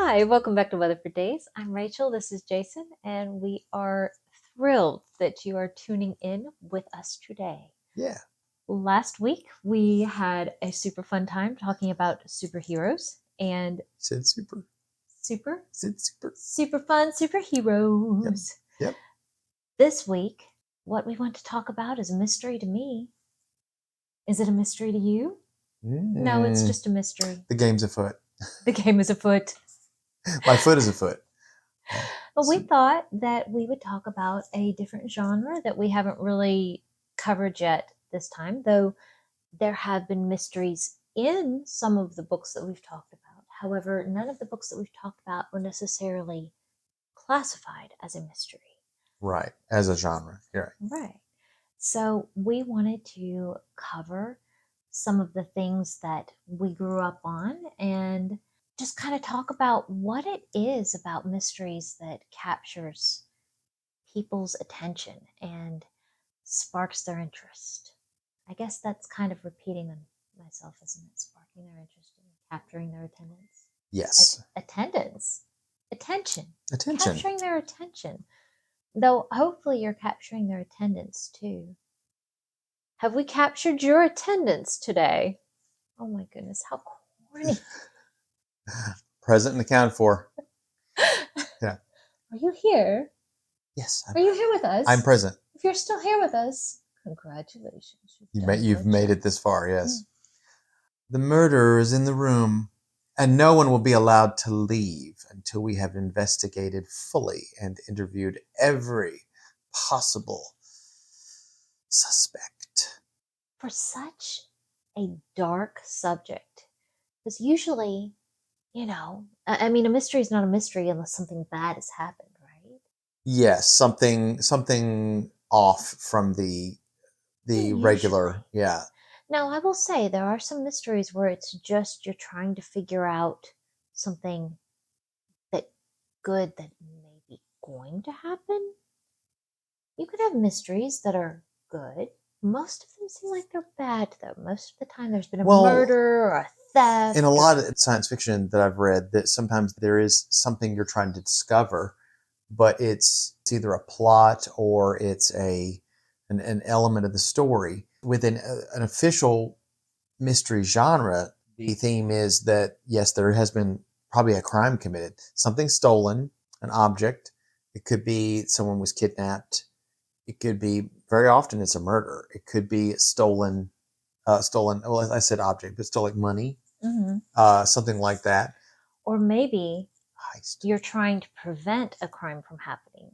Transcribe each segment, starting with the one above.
Hi, welcome back to Weatherford Daze. I'm Rachel, this is Jason, and we are thrilled that you are tuning in with us today. Yeah. Last week, we had a super fun time talking about superheroes and Said super. Said super. super fun superheroes. Yep. This week, what we want to talk about is a mystery to me. Is it a mystery to you? No, it's just a mystery. The game's afoot. The game is afoot. My foot is afoot. But we thought that we would talk about a different genre that we haven't really covered yet this time, though there have been mysteries in some of the books that we've talked about. However, none of the books that we've talked about were necessarily classified as a mystery. Right. As a genre. Right. Right. So we wanted to cover some of the things that we grew up on and just kind of talk about what it is about mysteries that captures people's attention and sparks their interest. I guess that's kind of repeating on myself, isn't it? Sparking their interest and capturing their attendance. Yes. Attendance. Attention. Attention. Capturing their attention. Though hopefully you're capturing their attendance too. Have we captured your attendance today? Oh my goodness, how corny. Present and accounted for. Yeah. Are you here? Yes. Are you here with us? I'm present. If you're still here with us, congratulations. You've made it this far, yes. The murderer is in the room, and no one will be allowed to leave until we have investigated fully and interviewed every possible suspect. For such a dark subject, because usually, a mystery is not a mystery unless something bad has happened, right? Yes, something off from the regular, yeah. Now, I will say there are some mysteries where it's just you're trying to figure out something that may be going to happen. You could have mysteries that are good. Most of them seem like they're bad, though. Most of the time there's been a murder or a theft. In a lot of science fiction that I've read, that sometimes there is something you're trying to discover, but it's either a plot or it's an element of the story. Within an official mystery genre, the theme is that, yes, there has been probably a crime committed. Something stolen, an object. It could be someone was kidnapped. It could be, very often it's a murder. It could be stolen, well, I said object, but still like money, something like that. Or maybe heist. You're trying to prevent a crime from happening.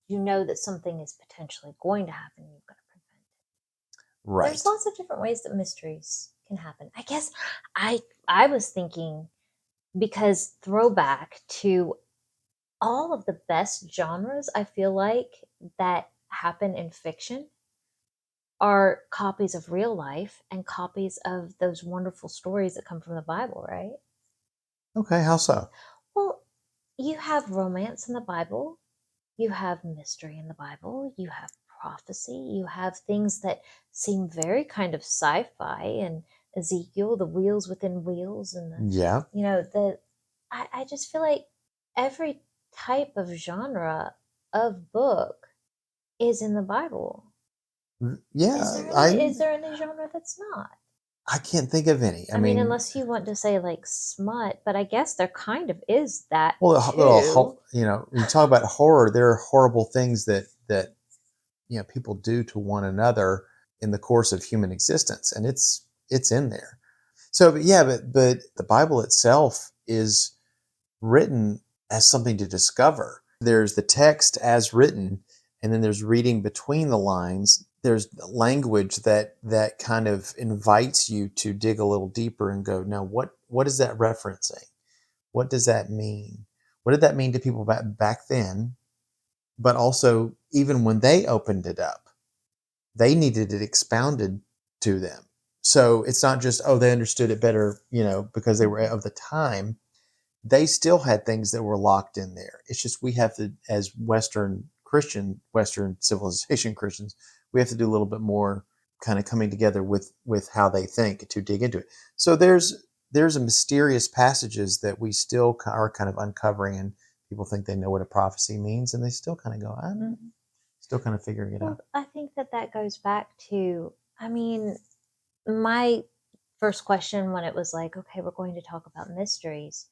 You know that something is potentially going to happen. You've got to prevent it. Right. There's lots of different ways that mysteries can happen. I guess I was thinking, because throwback to all of the best genres, I feel like, that happen in fiction are copies of real life and copies of those wonderful stories that come from the Bible, right? Okay, how so? Well, you have romance in the Bible, you have mystery in the Bible, you have prophecy, you have things that seem very kind of sci-fi, and Ezekiel, the wheels within wheels, and I just feel like every type of genre of book is in the Bible. Yeah. Is there any genre that's not? I can't think of any. I mean, unless you want to say like smut, but I guess there kind of is that. Well, too. You talk about horror. There are horrible things that people do to one another in the course of human existence, and it's in there. So, but the Bible itself is written as something to discover. There's the text as written, and then there's reading between the lines. There's language that kind of invites you to dig a little deeper and go, now what is that referencing? What does that mean? What did that mean to people back then? But also, even when they opened it up, they needed it expounded to them. So it's not just, they understood it better, because they were of the time. They still had things that were locked in there. It's just we have to, as Western civilization Christians, we have to do a little bit more kind of coming together with how they think to dig into it. So there's there's a mysterious passages that we still are kind of uncovering, and people think they know what a prophecy means, and they still kind of go, I don't know, Mhm. still kind of figuring it Well, out. I think that that goes back to, I mean, my first question when it was like, okay, we're going to talk about mysteries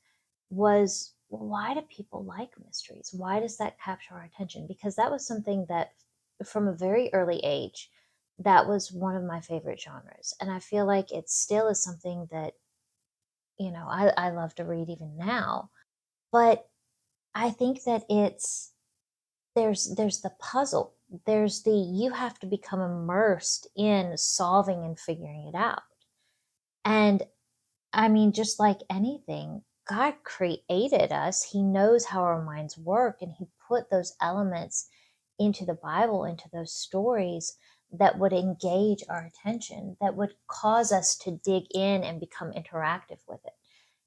was, well, why do people like mysteries? Why does that capture our attention? Because that was something that from a very early age, that was one of my favorite genres. And I feel like it still is something that, I love to read even now. But I think that there's the puzzle. There's the you have to become immersed in solving and figuring it out. And I mean, just like anything, God created us. He knows how our minds work, and He put those elements into the Bible, into those stories that would engage our attention, that would cause us to dig in and become interactive with it.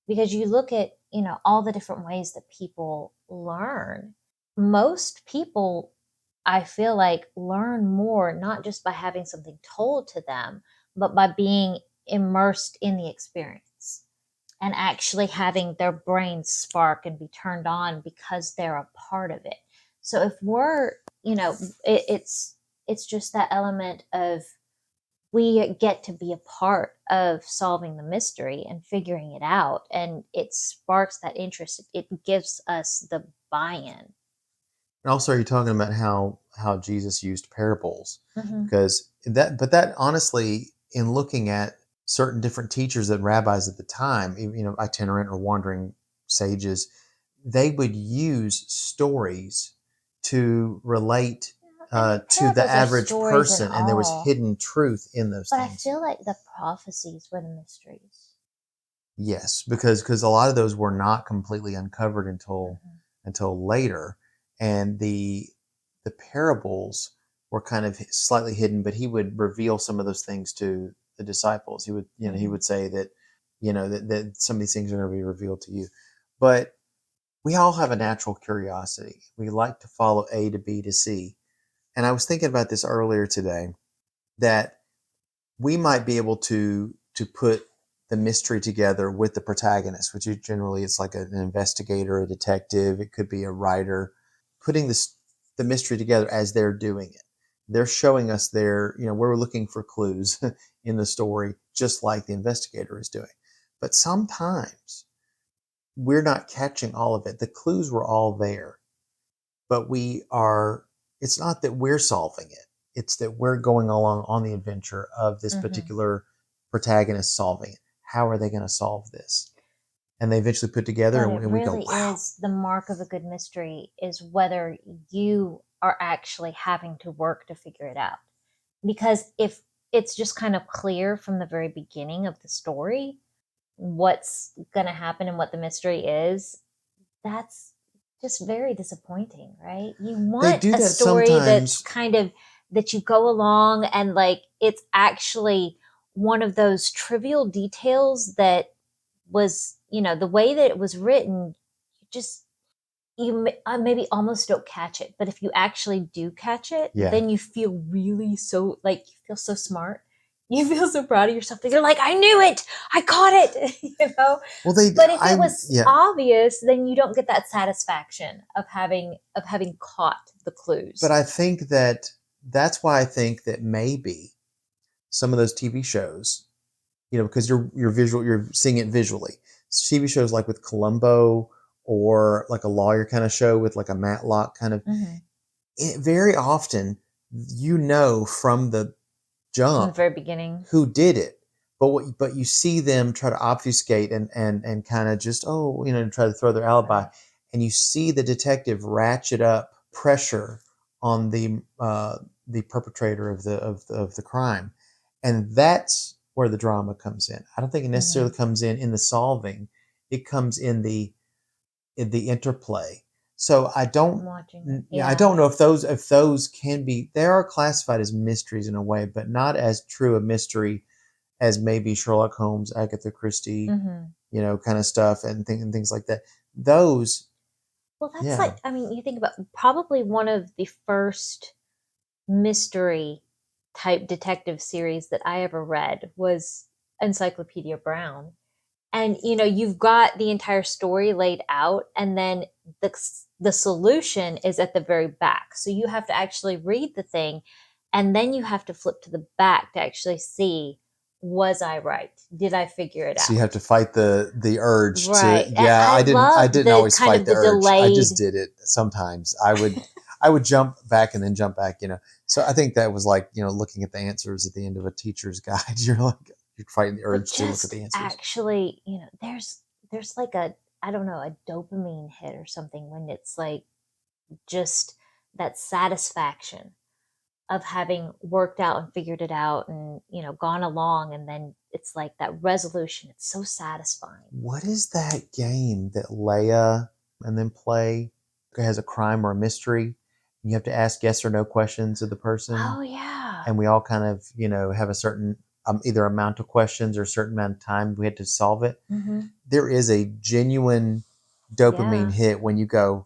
Because you look at, all the different ways that people learn. Most people, I feel like, learn more not just by having something told to them, but by being immersed in the experience and actually having their brains spark and be turned on because they're a part of it. So if we're, it's just that element of we get to be a part of solving the mystery and figuring it out, and it sparks that interest. It gives us the buy-in. And also, you're talking about how Jesus used parables, Hmm. because that honestly, in looking at certain different teachers and rabbis at the time, itinerant or wandering sages, they would use stories to relate I mean, to the parables are average stories and person, and there was all, hidden truth in those but I things. feel like the prophecies were the mysteries. Yes, because a lot of those were not completely uncovered Hmm. until later, and the parables were kind of slightly hidden. But he would reveal some of those things to the disciples. He Hmm. would say that that some of these things are going to be revealed to you. But we all have a natural curiosity. We like to follow A to B to C. And I was thinking about this earlier today, that we might be able to put the mystery together with the protagonist, which is generally it's like an investigator, a detective, it could be a writer, putting the mystery together as they're doing it. They're showing us we're looking for clues in the story, just like the investigator is doing. But sometimes we're not catching all of it. The clues were all there, but it's not that we're solving it, it's that we're going along on the adventure of this Hmm. particular protagonist solving it. How are they going to solve this? And they eventually put together, But and it we go, really wow. is the mark of a good mystery is whether you are actually having to work to figure it out. Because if it's just kind of clear from the very beginning of the story what's going to happen and what the mystery is, that's just very disappointing, right? You They want do a that story that's sometimes. kind of that you go along and like it's actually one of those trivial details that was, the way that it was written, you just maybe almost don't catch it, but if you actually do catch it, Yeah. then you feel really so like you feel so smart. You feel so proud of yourself that you're like, I knew it, I caught it, Well, they, But if it I, was yeah, obvious, then you don't get that satisfaction of having caught the but clues. I think that's why I think that maybe some of those TV shows, because you're seeing it visually. TV shows like with Columbo, or like a lawyer kind of show with like a Matlock kind of, Hmm. very often from the From the jump very beginning. who did it, but you see them try to obfuscate and kind of just, try to throw their alibi, Right. and you see the detective ratchet up pressure on the perpetrator of the crime, and that's where the drama comes in. I don't think it necessarily Hmm. comes in the solving; it comes in the interplay. So Watching it, yeah, I yeah. don't know if those can be, they are classified as mysteries in a way, but not as true a mystery as maybe Sherlock Holmes, Agatha Christie, Hmm. kind of stuff, and things like that. Those, Well, that's yeah, like, I mean, you think about probably one of the first mystery type detective series that I ever read was Encyclopedia Brown. and you've got the entire story laid out, and then the solution is at the very back, so you have to actually read the thing, and then you have to flip to the back to actually see, was I right, did I figure it So you out? have to fight the urge to, Right. And yeah, I I love didn't the always kind fight of the the urge. I delayed. just did it sometimes. I would jump back and then jump back, So I think that was like, looking at the answers at the end of a teacher's guide. You're like, you're fighting the But urge to look at just the answers. actually, there's like a, I don't know, a dopamine hit or something when it's like just that satisfaction of having worked out and figured it out and gone along, and then it's like that resolution. It's so satisfying. What is that game that Leia and then play? It has a crime or a mystery. You have to ask yes or no questions of the person, Oh yeah. and we all kind of, have a certain either amount of questions or a certain amount of time we had to solve it. Hmm. There is a genuine dopamine Yeah. hit when you go,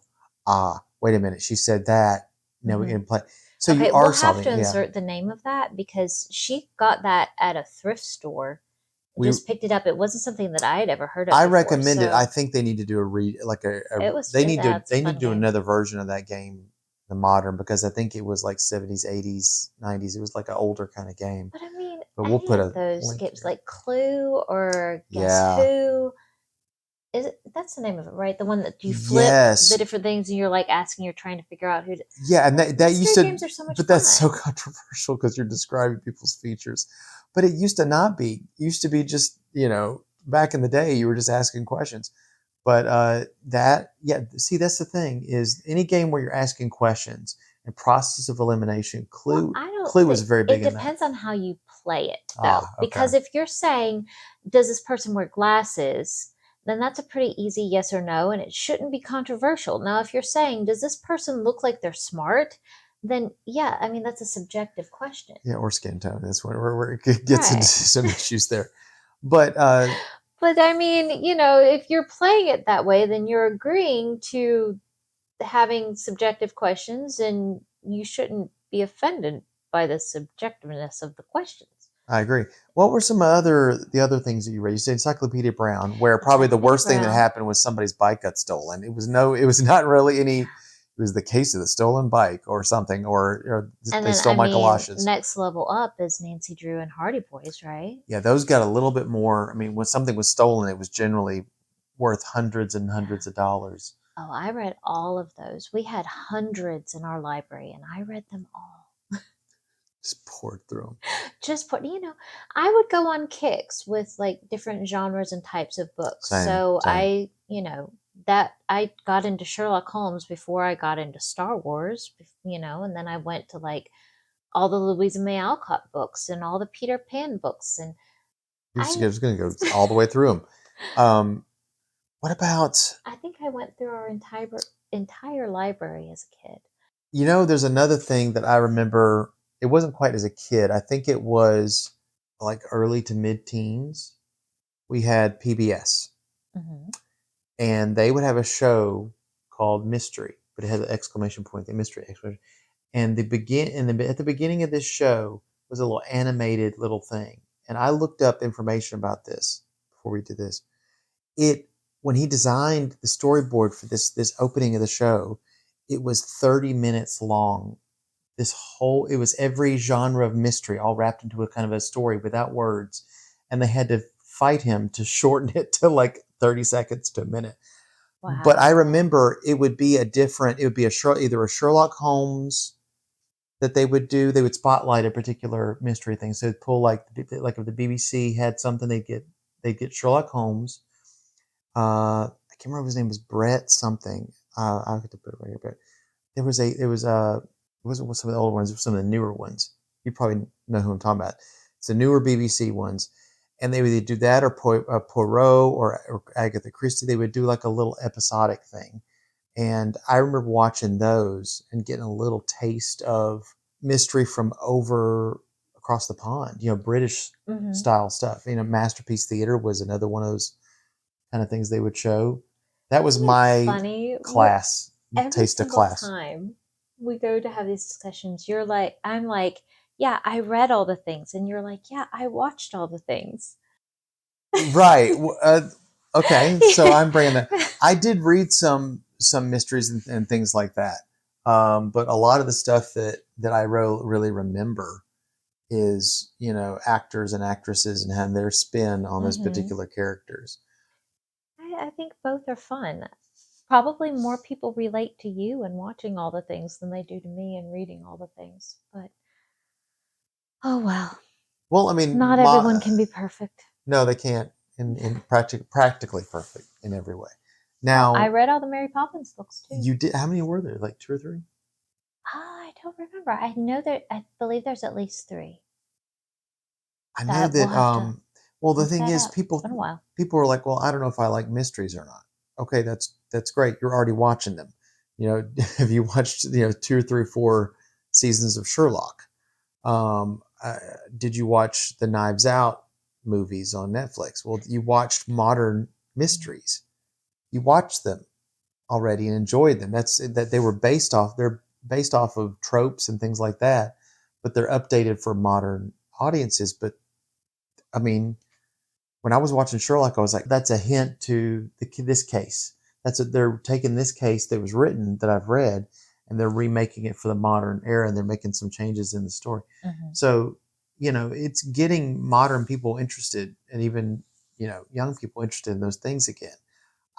wait a minute, she said that. No, we Hmm. can play. So you Okay, are we'll have to solving, yeah. insert the name of that because she got that at a thrift store, We just picked it up. It wasn't something that I had ever heard of I before, recommend it. I so think they need to do a read like it was it, it's a they need fun to do game. another version of that game, the modern, because I think it was like 70s, 80s, 90s. It was like an older kind of game. But I mean, But we'll any put of a those link games here. like Clue or Guess Yeah. Who, is it, that's the name of it, right? The one that you flip the Yes. different things and you're like asking, you're trying to figure out who. Yeah, and that used Mystery to, games are so much but that's so fun. controversial because you're describing people's features. But it used to not be. It used to be just, back in the day, you were just asking questions. But yeah, see, that's the thing is any game where you're asking questions and process of elimination, Well, Clue, I don't Clue was think very big it in that. depends on how you play it, though. Ah, okay. Because if you're saying, does this person wear glasses? Then that's a pretty easy yes or no, and it shouldn't be controversial. Now, if you're saying, does this person look like they're smart? Then, yeah, I mean, that's a subjective question. Yeah, or skin tone. That's where it gets into Right. some issues there. But But I mean, if you're playing it that way, then you're agreeing to having subjective questions, and you shouldn't be offended by the subjectiveness of the questions. I agree. What were the other things that you read? You said Encyclopedia Brown, where probably the Encyclopedia worst thing that Brown. happened was somebody's bike got stolen. It was not really any. It was the case of the stolen bike or something, or And they then, stole I my mean, galoshes. next level up is Nancy Drew and Hardy Boys, right? Yeah, those got a little bit more. I mean, when something was stolen, it was generally worth hundreds and Yeah. hundreds of dollars. Oh, I read all of those. We had hundreds in our library, and I read them all. Just poured through them. Just put, I would go on kicks with like different genres and types of books. Same, So same. that I got into Sherlock Holmes before I got into Star Wars, and then I went to like all the Louisa May Alcott books and all the Peter Pan books, and You're I just going to go all the way through them. What about? I think I went through our entire library as a kid. There's another thing that I remember. It wasn't quite as a kid. I think it was like early to mid teens. We had PBS, Hmm. and they would have a show called Mystery, but it had an exclamation point, the mystery exclamation. And at the beginning of this show was a little animated little thing. And I looked up information about this before we did this. It When he designed the storyboard for this opening of the show, it was 30 minutes long. It was every genre of mystery all wrapped into a kind of a story without words. And they had to fight him to shorten it to like 30 seconds to a minute. But I Wow. remember it would be either a Sherlock Holmes that they would do. They would spotlight a particular mystery thing. So they'd pull like if the BBC had something, they'd get Sherlock Holmes. I can't remember if his name was Brett something. I'll have to put it right here. But it wasn't some of the old ones, it was some of the newer ones. You probably know who I'm talking about. It's the newer BBC ones. And they would either do that or Poirot or Agatha Christie. They would do like a little episodic thing. And I remember watching those and getting a little taste of mystery from over across the pond, British Hmm. style stuff. Masterpiece Theater was another one of those kind of things they would show. That was Isn't it my funny? class, Every taste of single class. time we go to have these discussions, I'm like, yeah, I read all the things. And you're like, yeah, I watched all the things. Right. Okay, so I'm bringing that. I did read some mysteries and things like that, but a lot of the stuff that I really remember is actors and actresses and having their spin on those Hmm. particular characters. I think both are fun. Probably more people relate to you in watching all the things than they do to me in reading all the things. But oh well, Well, I mean, not everyone can be perfect. no, they can't in practically perfect in every way. Well, I Now, read all the Mary Poppins books too. you did. How many were there? Like two or three? I don't remember. I know that I believe there's at least three. I know That we'll that. have to Well, the look thing that is, up. It's been a while. people are like, well, I don't know if I like mysteries or not. Okay, that's great. You're already watching them. Have you watched two or three, 4 seasons of Sherlock? Um, uh, did you watch the Knives Out movies on Netflix? Well, you watched modern mysteries. You watched them already and enjoyed them. That they were based off. They're based off of tropes and things like that, but they're updated for modern audiences. But I mean, when I was watching Sherlock, I was like, that's a hint to this case. They're taking this case that was written that I've read, and they're remaking it for the modern era, and they're making some changes in the story. Hmm. So, it's getting modern people interested, and even young people interested in those things again.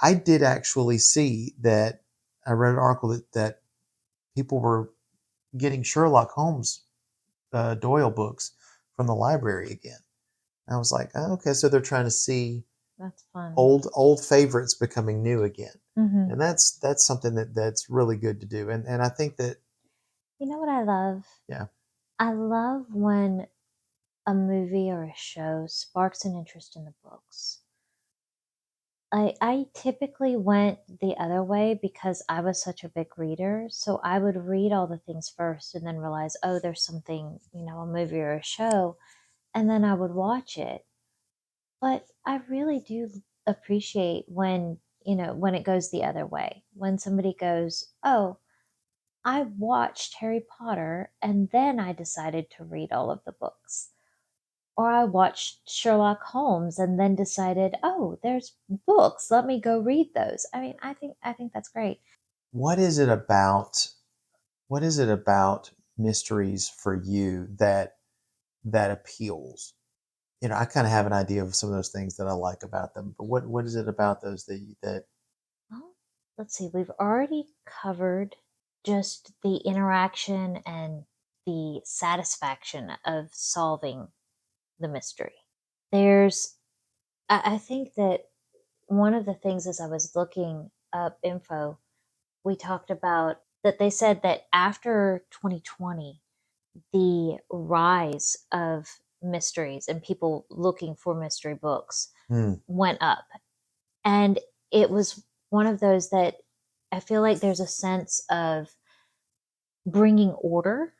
I did actually see that. I read an article that people were getting Sherlock Holmes Doyle books from the library again. I was like, oh, okay, so they're trying to see That's fun. old favorites becoming new again, Hmm. and that's something that's really good to do. And I think that You know what I love? yeah, I love when a movie or a show sparks an interest in the books. I typically went the other way because I was such a big reader. So I would read all the things first and then realize, oh, there's something, a movie or a show, and then I would watch it. But I really do appreciate when it goes the other way. When somebody goes, oh, I watched Harry Potter and then I decided to read all of the books. Or I watched Sherlock Holmes and then decided, oh, there's books. Let me go read those. I mean, I think that's great. what is it about mysteries for you that appeals? I kind of have an idea of some of those things that I like about them, but what is it about those that Well, let's see. We've already covered just the interaction and the satisfaction of solving the mystery. There's, I think that one of the things as I was looking up info, we talked about that they said that after 2020, the rise of mysteries and people looking for mystery books hmm, went up. And it was one of those that I feel like there's a sense of bringing order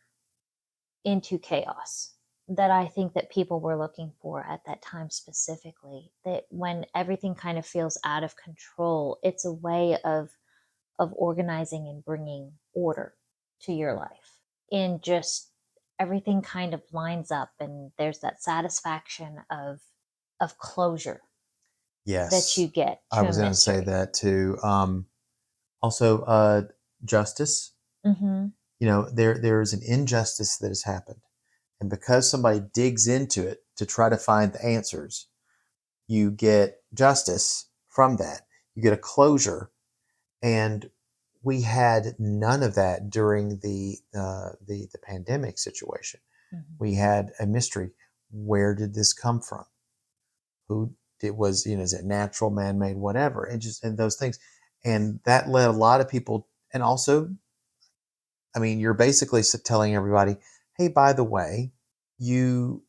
into chaos that I think that people were looking for at that time specifically. That when everything kind of feels out of control, it's a way of organizing and bringing order to your life. In just everything kind of lines up and there's that satisfaction of closure that you yes, get I to a was going to say mystery. that too. Also, justice. Mhm. There's an injustice that has happened, and because somebody digs into it to try to find the answers, you get justice from that. You get a closure, and we had none of that during the pandemic situation. Mhm. We had a mystery. Where did this come from? Who it was? Is it natural, man-made, whatever? And those things, and that led a lot of people. And also, I mean, you're basically telling everybody, hey, by the way, you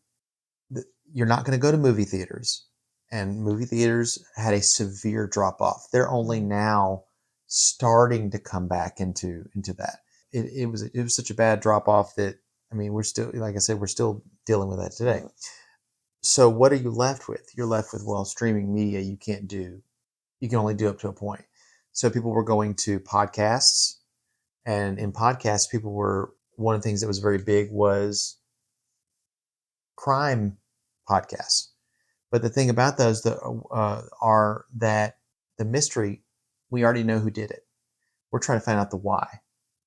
you're not going to go to movie theaters, and movie theaters had a severe drop off. They're only Mm. now starting to come back into that. It was such a bad drop off that, I mean, we're still, like I said, we're still dealing with that today. So what are you left with? You're left with, well, streaming media. You can only do up to a point. So people were going to podcasts, and in podcasts, people were, one of the things that was very big was crime podcasts. But the thing about those are that the mystery, we already know who did it. We're trying to find out the why.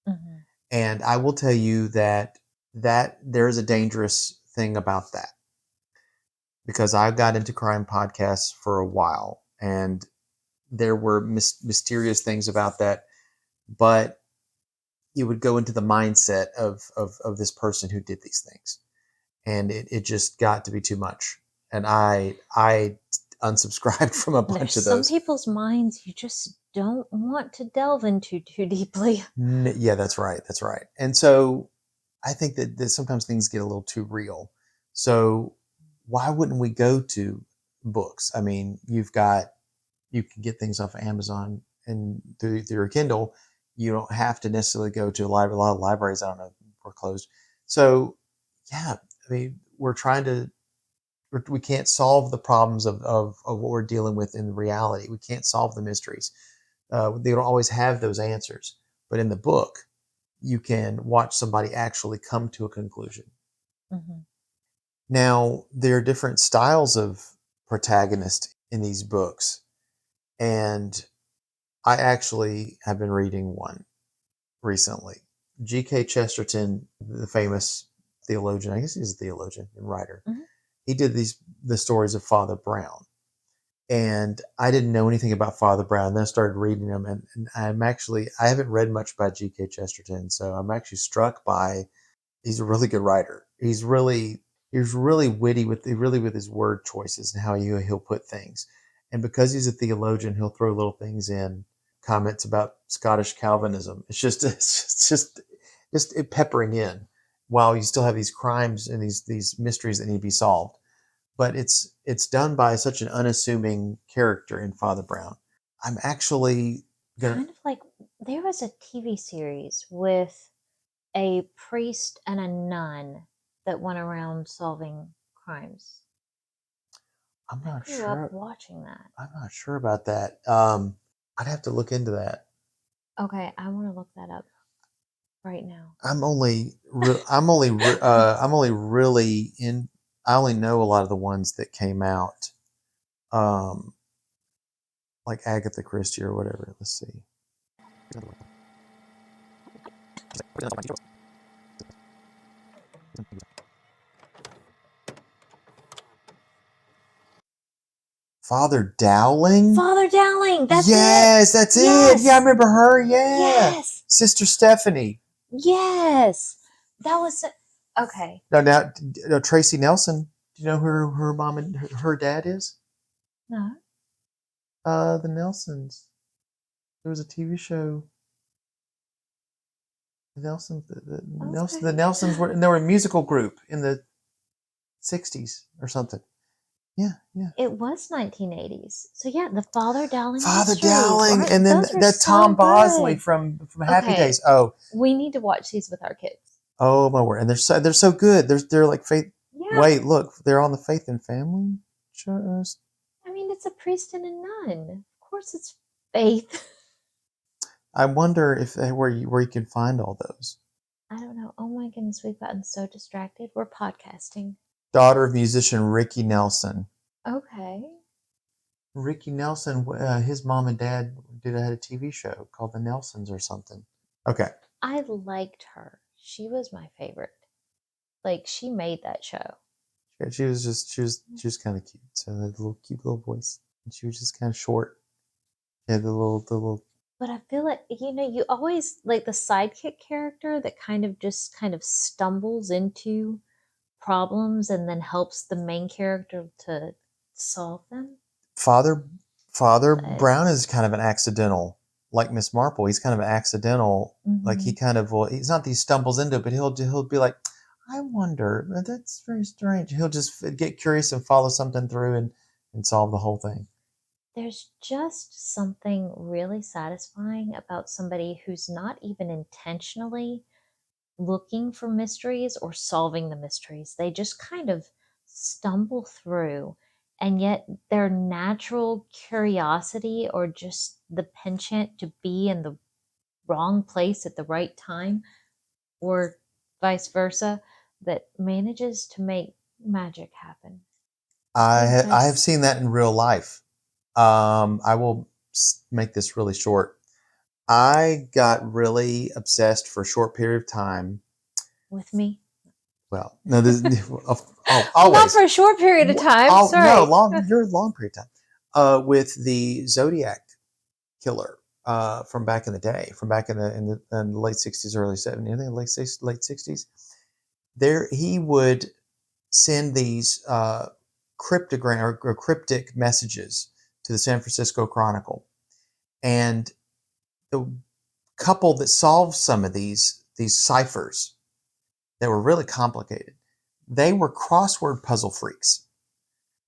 Mm-hmm. And I will tell you that there's a dangerous thing about that, because I got into crime podcasts for a while, and there were mysterious things about that, but you would go into the mindset of this person who did these things, and it just got to be too much, and I unsubscribed from a There's bunch of some those. people's minds you just don't want to delve into too deeply. Yeah, that's right, that's right. And so I think that sometimes things get a little too real. So why wouldn't we go to books? I mean, you can get things off of Amazon and through your Kindle. You don't have to necessarily go to a library. A lot of libraries, I don't know, were closed. So yeah, I mean, we can't solve the problems of what we're dealing with in reality. We can't solve the mysteries. They don't always have those answers. But in the book, you can watch somebody actually come to a conclusion. Mm-hmm. Now, there are different styles of protagonist in these books. And I actually have been reading one recently. G.K. Chesterton, the famous theologian, I guess he's a theologian and writer, Mm-hmm. he did the stories of Father Brown. And I didn't know anything about Father Brown. Then I started reading them, and I haven't read much by G.K. Chesterton, so I'm actually struck by, he's a really good writer. He's really really with his word choices and how he'll put things. And because he's a theologian, he'll throw little things in, comments about Scottish Calvinism. It's just just peppering in, while you still have these crimes and these mysteries that need to be solved. But it's done by such an unassuming character in Father Brown. I'm actually gonna. Kind of like there was a TV series with a priest and a nun that went around solving crimes. I'm I not grew up sure. watching that. I'm not sure about that. I'd have to look into that. Okay, I want to look that up right now. I'm only really in. I only know a lot of the ones that came out, um, like Agatha Christie or whatever. Let's see. Father Dowling. Father Dowling, that's it. Yes, that's it. Yeah, I Yes. remember her. Yeah, Yes. Sister Stephanie. Yes. That was okay. Now, Tracy Nelson. Do you know who her mom and her dad is? No. The Nelsons. There was a TV show. The Okay. Nelsons were, and they were a musical group in the '60s or something. Yeah, yeah. It was 1980s. So yeah, the Father Dowling Father Mysteries. Dowling, and then Those were that so Tom Bosley good. from Happy Okay, Days. we need to watch these with our kids. Oh my word! And they're so good. They're like faith. Yeah. Wait, look, they're on the Faith and Family show. I mean, it's a priest and a nun. Of course it's faith. I wonder if where you can find all those. I don't know. Oh my goodness, we've gotten so distracted. We're podcasting. Daughter of musician Ricky Nelson. Okay. Ricky Nelson, his mom and dad had a TV show called The Nelsons or something. Okay. I liked her. She was my favorite. Like, she made that show. Yeah, she was kind of cute. So the little cute little voice, and she was just kind of short. Yeah, the little. But I feel like, you always like the sidekick character that kind of stumbles into problems and then helps the main character to solve them. Father Father But Brown is kind of an accidental, like Miss Marple. He's kind of an accidental. Like he mhm, kind of will. He's not that he stumbles into it, but he'll be like, I wonder. That's very strange. He'll just get curious and follow something through and solve the whole thing. there's just something really satisfying about somebody who's not even intentionally looking for mysteries or solving the mysteries. They just kind of stumble through, and yet their natural curiosity or just the penchant to be in the wrong place at the right time, or vice versa, that manages to make magic happen. I have Goodness. seen that in real life. I will make this really short. I got really obsessed for a short period of time. With me? Well, no, this Well, not always. for a short period of time. Oh no, Sorry. you're a long period of time. With the Zodiac Killer from back in the day, from back in the late '60s, early '70s, I think late '60s. There, he would send these cryptogram or cryptic messages to the San Francisco Chronicle, and the couple that solved some of these ciphers that were really complicated, they were crossword puzzle freaks.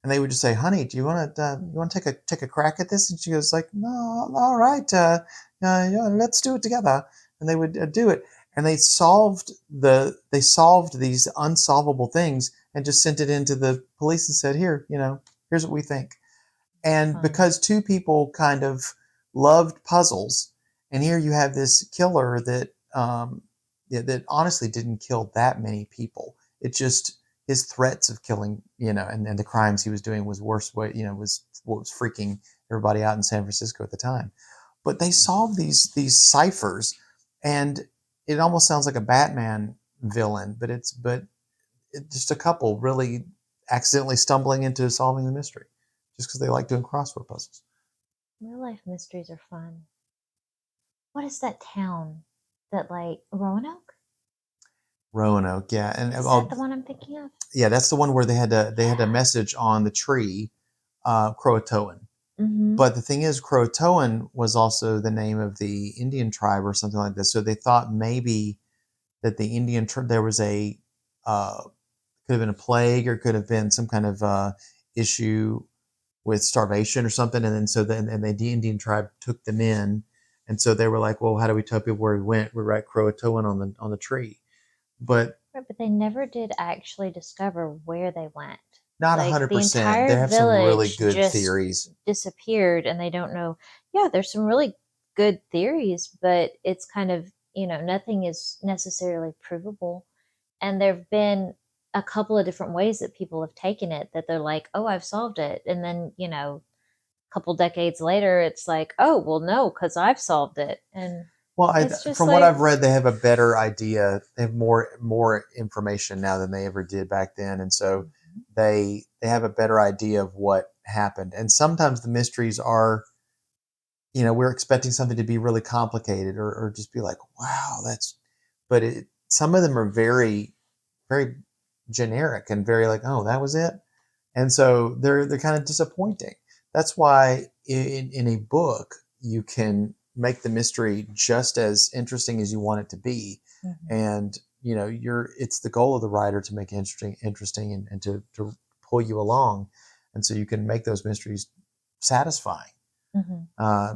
And they would just say, "Honey, do you want to take a crack at this?" And she goes like, "No, all right, yeah, let's do it together." And they would do it, and they solved these unsolvable things and just sent it into the police and said, "Here, here's what we think." And Fun. because two people kind of loved puzzles, and here you have this killer that yeah, that honestly didn't kill that many people. It just his threats of killing, and the crimes he was doing was worse. Was what was freaking everybody out in San Francisco at the time. But they solved these ciphers, and it almost sounds like a Batman villain, but it's just a couple really accidentally stumbling into solving the mystery just because they like doing crossword puzzles. Real life mysteries are fun. What is that town that, like, Roanoke? Roanoke, yeah, and Is that the one I'm thinking of? yeah, that's the one where they had a Yeah. message on the tree, Croatoan. Mm-hmm. But the thing is, Croatoan was also the name of the Indian tribe or something like this. So they thought maybe that the Indian there was uh, could have been a plague or could have been some kind of issue with starvation or something, and then the Indian tribe took them in, and so they were like, well, how do we tell people where we went? We write Croatoan on the tree, but Right, but they never did actually discover where they went. not Like, the 100%. They entire have some really village good just theories. disappeared and they don't know. Yeah, there's some really good theories, but it's kind of, nothing is necessarily provable. And there've been a couple of different ways that people have taken it, that they're like, "Oh, I've solved it." And then, a couple decades later, it's like, "Oh, well, no, because I've solved it." And Well, it's just from what I've like, read, they have a better idea. They have more information now than they ever did back then, and so mhm, they have a better idea of what happened. And sometimes the mysteries are, we're expecting something to be really complicated or just be like, wow, but some of them are very, very generic and very like, oh, that was it. And so they're kind of disappointing. That's why in a book you can make the mystery just as interesting as you want it to be, mhm, and it's the goal of the writer to make it interesting and to pull you along, and so you can make those mysteries satisfying. mhm.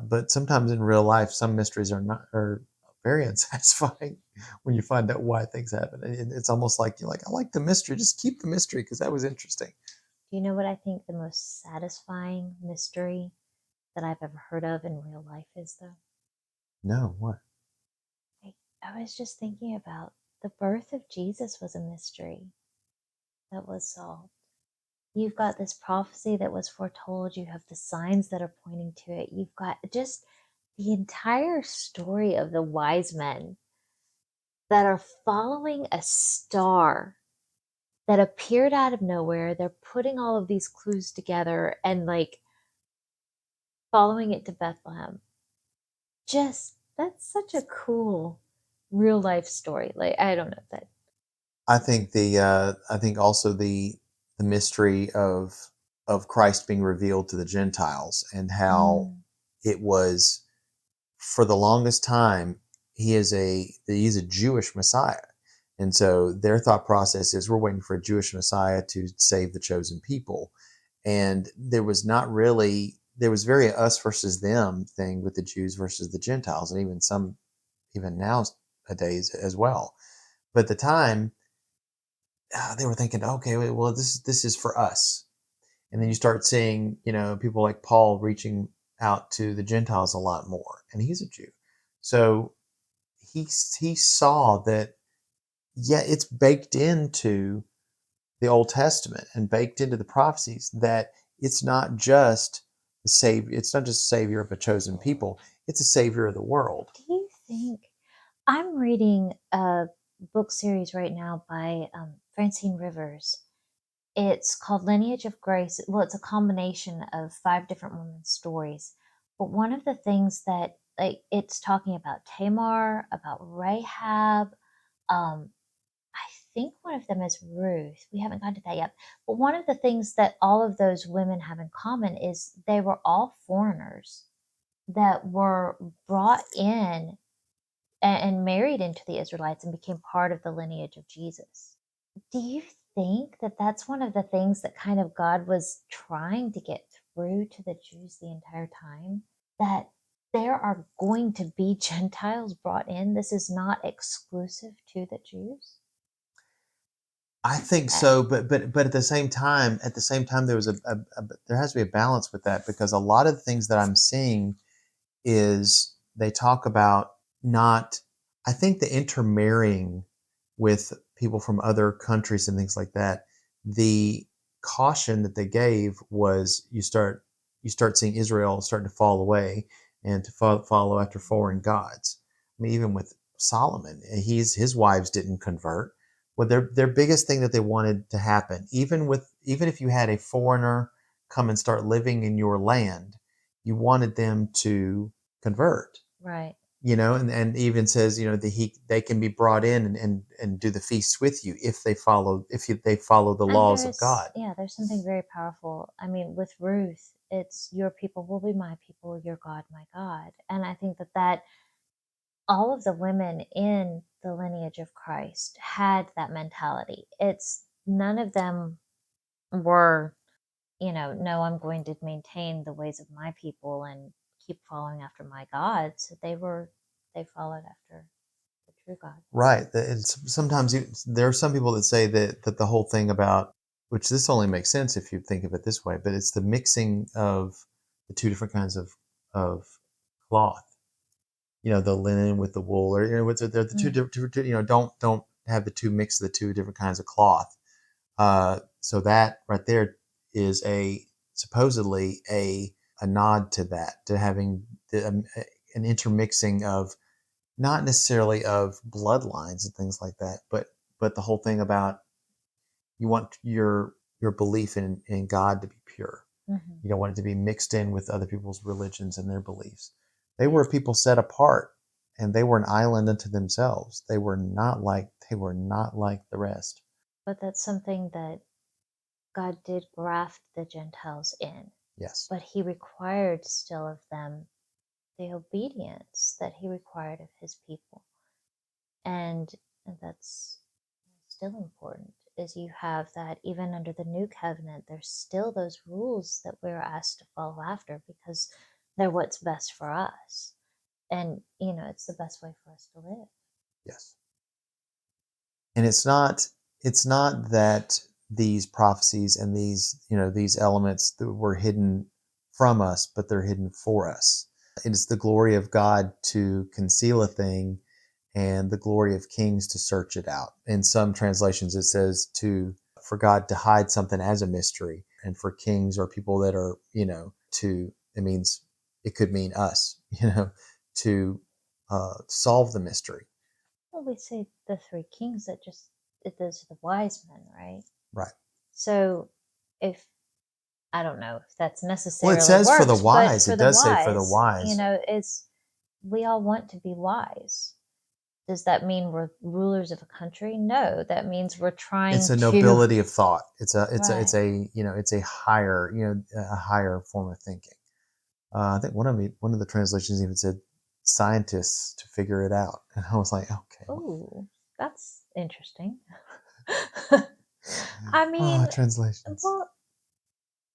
But sometimes in real life, some mysteries are very unsatisfying when you find out why things happen. And it's almost like you're like, I like the mystery, just keep the mystery because that was interesting. Do you know what I think the most satisfying mystery that I've ever heard of in real life is, though? No, what? Like, I was just thinking about the birth of Jesus was a mystery that was solved. You've got this prophecy that was foretold, you have the signs that are pointing to it, you've got just the entire story of the wise men that are following a star that appeared out of nowhere. They're putting all of these clues together and, like, following it to Bethlehem. Just, that's such a cool real life story. Like, I don't know that. I think also the mystery of Christ being revealed to the Gentiles and how Mm, it was for the longest time he's a Jewish Messiah. And so their thought process is we're waiting for a Jewish Messiah to save the chosen people. And there was very us versus them thing with the Jews versus the Gentiles, and even nowadays as well. But at the time, they were thinking, okay, well, this is for us. And then you start seeing, people like Paul reaching out to the Gentiles a lot more, and he's a Jew. So he saw that, yeah, it's baked into the Old Testament and baked into the prophecies that it's not just the savior. It's not just a savior of a chosen people. It's a savior of the world. Do you think I'm reading a book series right now by Francine Rivers. It's called Lineage of Grace. Well, it's a combination of five different women's stories. But one of the things that like it's talking about Tamar, about Rahab, I think one of them is Ruth. We haven't gotten to that yet. But one of the things that all of those women have in common is they were all foreigners that were brought in and married into the Israelites and became part of the lineage of Jesus. Do you think that that's one of the things that kind of God was trying to get through to the Jews the entire time? That there are going to be Gentiles brought in. This is not exclusive to the Jews. I think Uh, so, but at the same time, there was there has to be a balance with that because a lot of the things that I'm seeing is they talk about not. I think the intermarrying with people from other countries and things like that. The caution that they gave was you start seeing Israel starting to fall away and to follow after foreign gods. I mean, even with Solomon, his wives didn't convert. Well, their biggest thing that they wanted to happen, even if you had a foreigner come and start living in your land, you wanted them to convert. right. And even says, they can be brought in and do the feasts with you if they follow the And laws of God. there's something very powerful. I mean, with Ruth, it's your people will be my people, your God, my God. And I think that all of the women in the lineage of Christ had that mentality. It's none of them were, no, I'm going to maintain the ways of my people and keep following after my gods. They followed after the true God. Right. Sometimes there are some people that say that the whole thing about, which this only makes sense if you think of it this way, but it's the mixing of the two different kinds of cloth. The linen with the wool, or they're the two Mm, different. Don't have the two mix the two different kinds of cloth. So that right there is supposedly a nod to that, to having an intermixing of not necessarily of bloodlines and things like that, but the whole thing about you want your belief in God to be pure. mhm. You don't want it to be mixed in with other people's religions and their beliefs. They were Yes. people set apart, and they were an island unto themselves. They were not like the rest. But that's something that God did graft the Gentiles in, Yes. but he required still of them the obedience that he required of his people. And that's still important is you have that even under the new covenant, there's still those rules that we're asked to follow after because they're what's best for us. And, it's the best way for us to live. Yes. And it's not that these prophecies and these elements that were hidden from us, but they're hidden for us. It is the glory of God to conceal a thing and the glory of kings to search it out. In some translations it says to for God to hide something as a mystery, and for kings or people that are, to it means it could mean us, to solve the mystery. Well, we say the three kings that just, those are the wise men, right? Right. So if I don't know if that's Well, it necessarily says for the works, but wise. for It the does say for the wise, wise. it's we all want to be wise. Does that mean we're rulers of a country? No, that means we're It's trying a to nobility of thought. It's right. a higher, a higher form of thinking. I think one of the translations even said scientists to figure it out, and I was like, okay, Oh, that's interesting. I oh, mean, translations. well,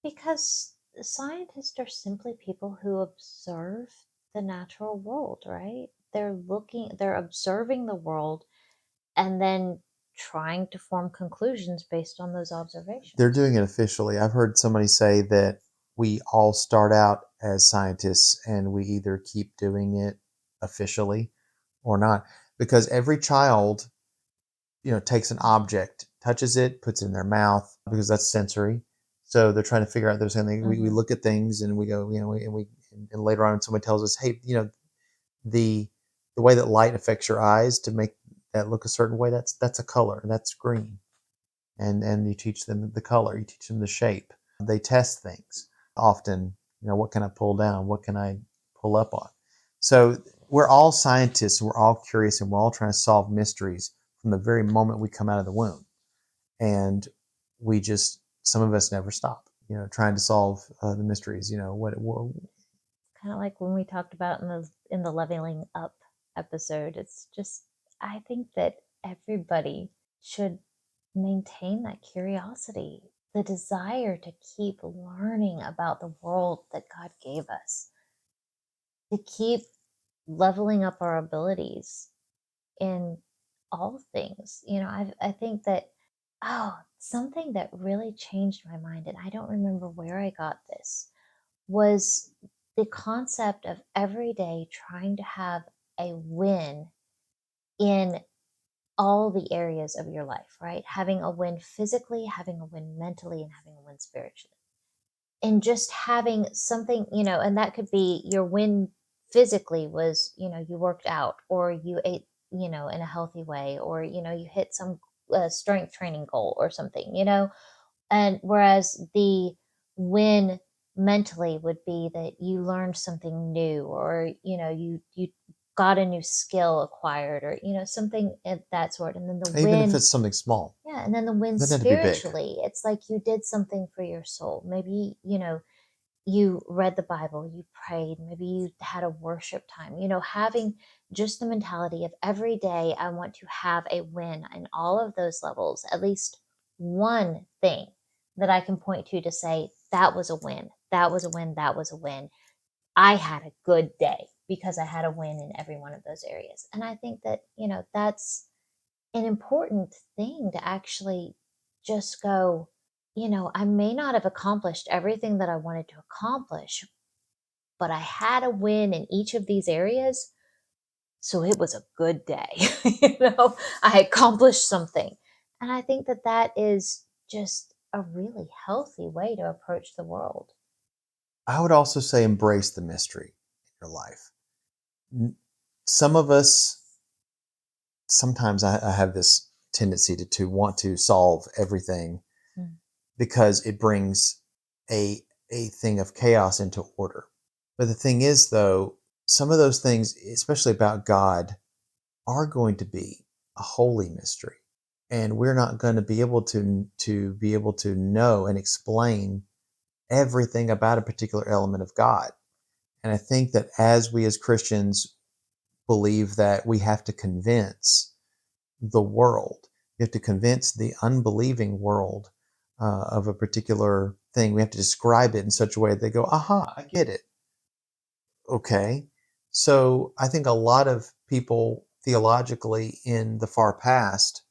because scientists are simply people who observe the natural world, right? They're observing the world and then trying to form conclusions based on those They're observations. doing it officially. I've heard somebody say that we all start out as scientists and we either keep doing it officially or not, because every child takes an object, touches it, puts it in their mouth because that's sensory. So they're trying to figure out those things. We Hmm. look at things and we go, and later on someone tells us, hey, the the way that light affects your eyes to make that look a certain way, that's a color, that's green. And you teach them the color, you teach them the shape. They test things often. What can I pull down? What can I pull up on? So we're all scientists. We're all curious, and we're all trying to solve mysteries from the very moment we come out of the womb. And some of us never stop. Trying to solve the mysteries. What Kind of like when we talked about in the leveling up episode. It's just, I think that everybody should maintain that curiosity, the desire to keep learning about the world that God gave us, to keep leveling up our abilities in all things. I think that, oh, something that really changed my mind, and I don't remember where I got this, was the concept of every day trying to have a win in all the areas of your life, right? Having a win physically, having a win mentally, and having a win spiritually. And just having something, and that could be your win physically was, you worked out or you ate, in a healthy way, or, you hit some strength training goal or something, and whereas the win mentally would be that you learned something new, or you got a new skill acquired, or something of that sort. And then the Even if win, it's something small, yeah, and then the win it doesn't have to be big. spiritually, it's like you did something for your soul. Maybe you read the Bible, you prayed, maybe you had a worship time, having just the mentality of every day, I want to have a win in all of those levels, at least one thing that I can point to say, that was a win, that was a win, that was a win. I had a good day because I had a win in every one of those areas. And I think that, that's an important thing to actually just go, I may not have accomplished everything that I wanted to accomplish, but I had a win in each of these areas. So it was a good day. I accomplished something. And I think that that is just a really healthy way to approach the world. I would also say embrace the mystery in your life. Some of us, sometimes I have this tendency to want to solve everything Mm. because it brings a a thing of chaos into order. But the thing is, though, some of those things, especially about God, are going to be a holy mystery, and we're not going to be able to know and explain everything about a particular element of God. And I think that as we as Christians believe that we have to convince the world, we have to convince the unbelieving world of a particular thing. We have to describe it in such a way that they go, aha, I get it. Okay. So I think a lot of people theologically in the far past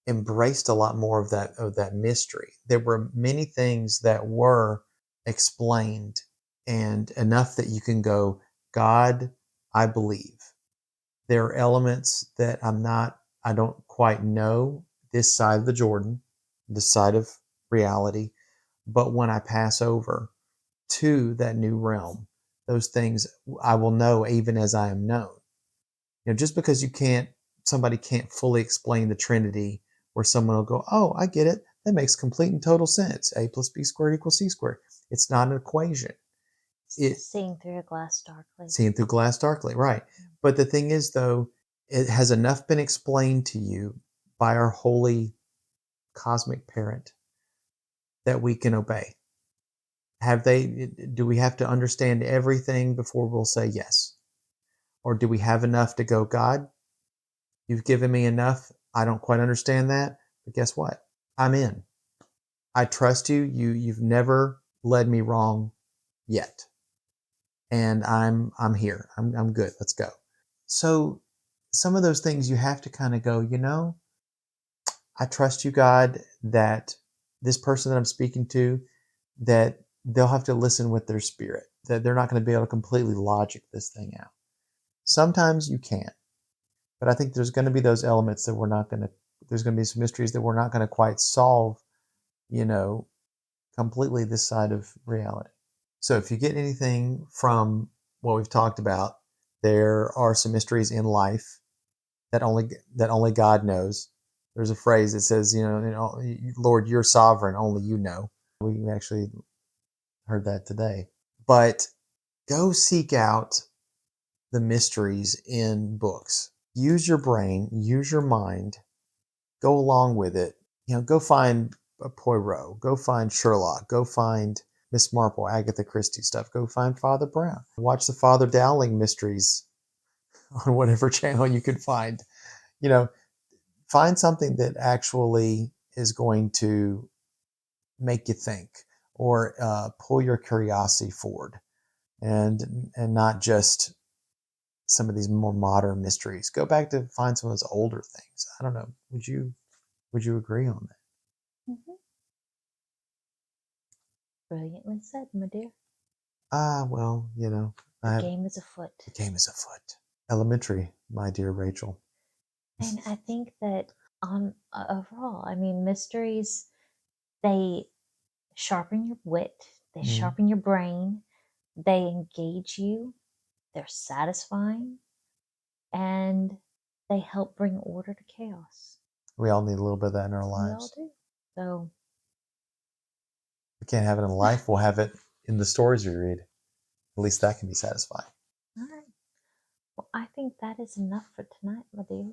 embraced a lot more of that mystery. There were many things that were explained and enough that you can go, God, I believe. There are elements that I don't quite know this side of the Jordan, this side of reality. But when I pass over to that new realm, those things I will know even as I am known. Just because somebody can't fully explain the Trinity, where someone will go, oh, I get it. That makes complete and total sense. A plus B squared equals C squared. It's not an equation. It Seeing through a glass darkly. Seen through glass darkly, right? But the thing is, though, it has enough been explained to you by our holy cosmic parent that we can obey. Do we have to understand everything before we'll say yes? Or do we have enough to go, God, you've given me enough. I don't quite understand that, but guess what? I'm in. I trust you. You've never led me wrong yet. And I'm here. I'm good. Let's go. So some of those things you have to kind of go, I trust you, God, that this person that I'm speaking to, that they'll have to listen with their spirit, that they're not going to be able to completely logic this thing out. Sometimes you can, but I think there's going to be those elements that we're not going to there's going to be some mysteries that we're not going to quite solve, you know, completely this side of reality. So if you get anything from what we've talked about, there are some mysteries in life that only God knows. There's a phrase that says, Lord, you're sovereign, only you know. We actually heard that today. But go seek out the mysteries in books. Use your brain, use your mind, go along with it. Go find a Poirot, go find Sherlock, go find Miss Marple, Agatha Christie stuff, go find Father Brown. Watch the Father Dowling mysteries on whatever channel you could find. You know, find something that actually is going to make you think or pull your curiosity forward, and not just some of these more modern mysteries. Go back to find some of those older things. I don't know. Would you agree on that? Mhm. Brilliantly said, my dear. Well, The I have game is afoot. the game is afoot. Elementary, my dear Rachel. And I think that on overall, I mean, mysteries, they sharpen your wit, they Mm. sharpen your brain, they engage you, they're satisfying, and they help bring order to chaos. We all need a little bit of that in our We all lives. do. So, We can't have it in life. We'll have it in the stories we read. At least that can be satisfying. all right. Well, I think that is enough for tonight, my dear.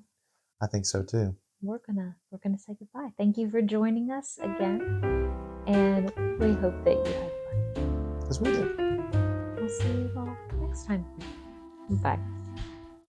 I think so too. We're gonna say goodbye. Thank you for joining us again, and we hope that you had fun. Because we did. We'll see you all next time. Bye.